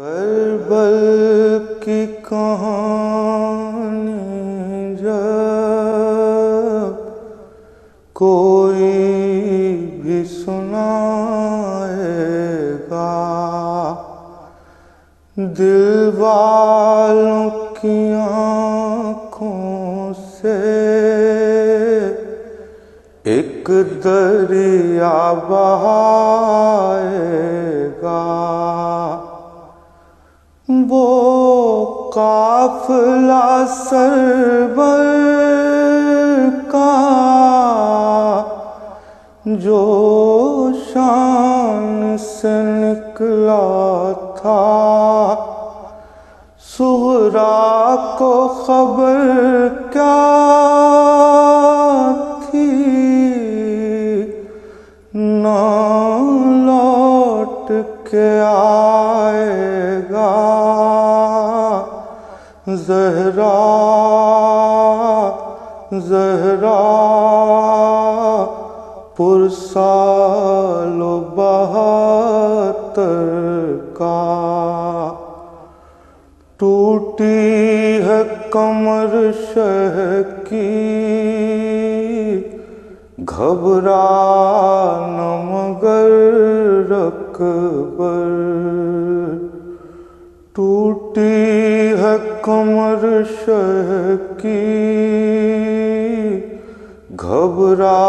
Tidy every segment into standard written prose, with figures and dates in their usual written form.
کربل کی کہانی جب کوئی بھی سنائے گا، دل والوں کی آنکھوں سے ایک دریا بہائے گا۔ وہ قافلہ سرور کا جو شام سے نکلا تھا، صغرا کو خبر کیا تھی، نہ لوٹ کے آئے گا۔ زہرا پرسال و بہتر کا، ٹوٹی ہے کمر شہ کی، گھبرا نہ مگر اکبر۔ ٹوٹی ہے کمر شہ کی، گھبرا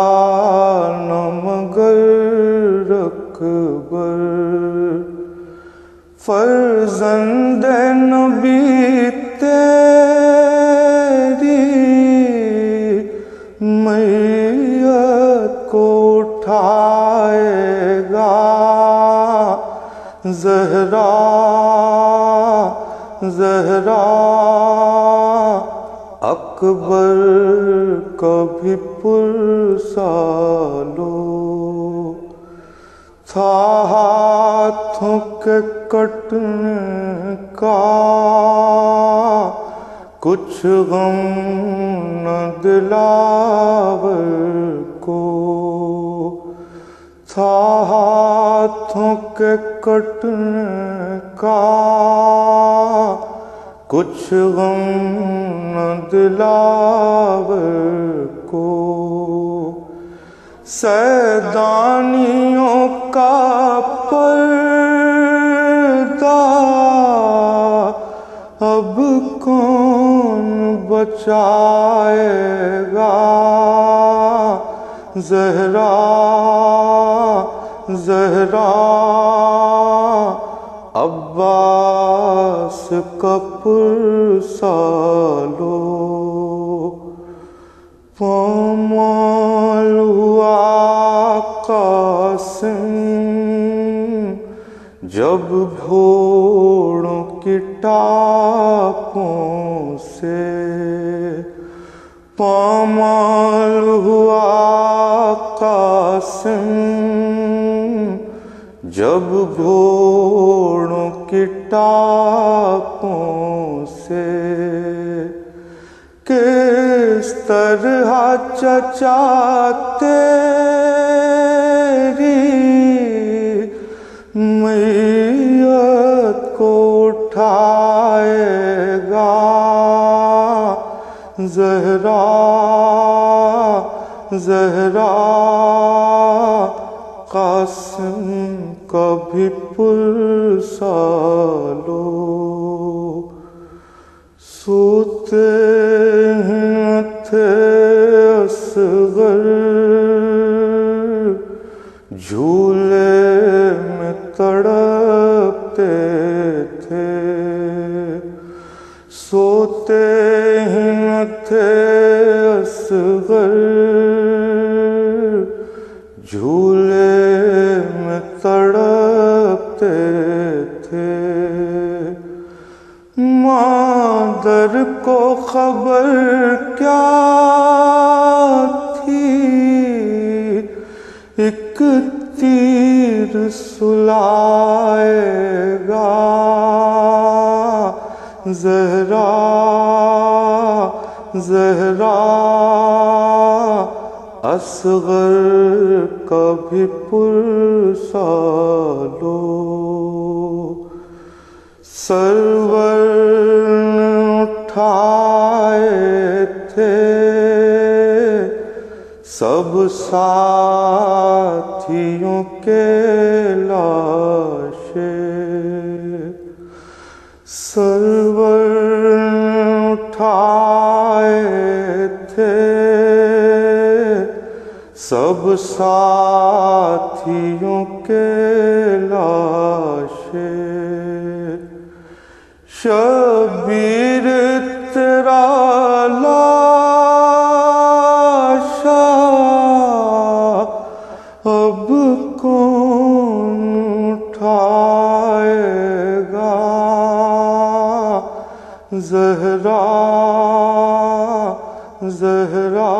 نہ مگر اکبر۔ فرزند نبی تیری میت کو اٹھائے گا۔ زہرا اکبر کبھی پرسالو تھا ہاتھوں کے کٹنے کا، کچھ غم نہ دلاور کو، تھا ہاتھوں کے کٹنے کا، کچھ غم نہ دلاور کو۔ سیدانیوں کا پردہ اب کون بچائے گا۔ زہرا عباس کا پرسالو، پامال ہوا قاسم جب گھوڑوں کی ٹاپوں سے، پامال ہوا قاسم جب گھوڑوں کی ٹاپوں سے۔ کس طرح چچا تیری میت کو اٹھائے گا۔ زہرا قاسم کبھی پرسالو، سوتے ہی تھے اصغر، جھولے میں تڑپتے تھے، سوتے ہی نہ تھے اصغر، جھولے میں تڑپتے تھے۔ مادر کو خبر کیا تھی، ایک تیر سلائے گا۔ زہرا اصغر کبھی پرسالو، سرور اٹھائے تھے سب ساتھیوں کے لاشیں، سرور اٹھائے تھے سب ساتھیوں کے لاشیں، شبیر تیرا لاشا اب کون اٹھائے گا، زہرا زہرا